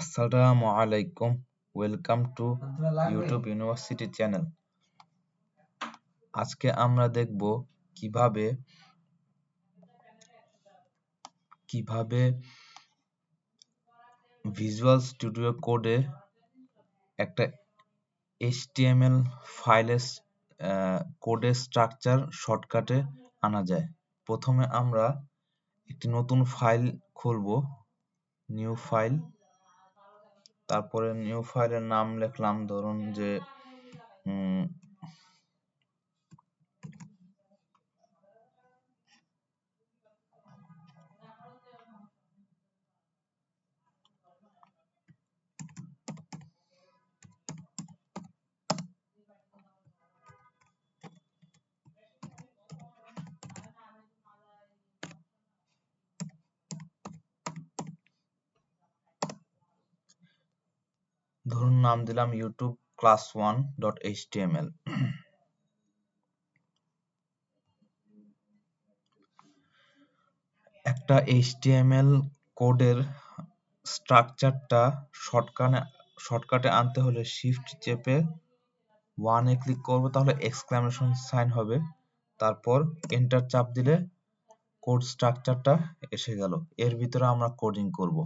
আসসালামু আলাইকুম, welcome to YouTube university channel. আজকে আমরা দেখব কিভাবে ভিজুয়াল স্টুডিও কোডে একটা HTML ফাইলের কোডের স্ট্রাকচার শর্টকাটে আনা যায়। প্রথমে আমরা একটি নতুন ফাইল খুলব, নিউ ফাইল। তারপরে নিউ ফাইলের নাম লিখলাম, ধরুন যে নাম দিলাম ইউটিউব ক্লাস 1.html। একটা HTML কোডের স্ট্রাকচারটা শর্টকাটে আনতে হলে শিফট চেপে 1 এ ক্লিক করব, তাহলে এক্সক্লামেশন সাইন হবে। তারপর এন্টার চাপ দিলে কোড স্ট্রাকচারটা এসে গেল। এর ভিতরে আমরা কোডিং করব।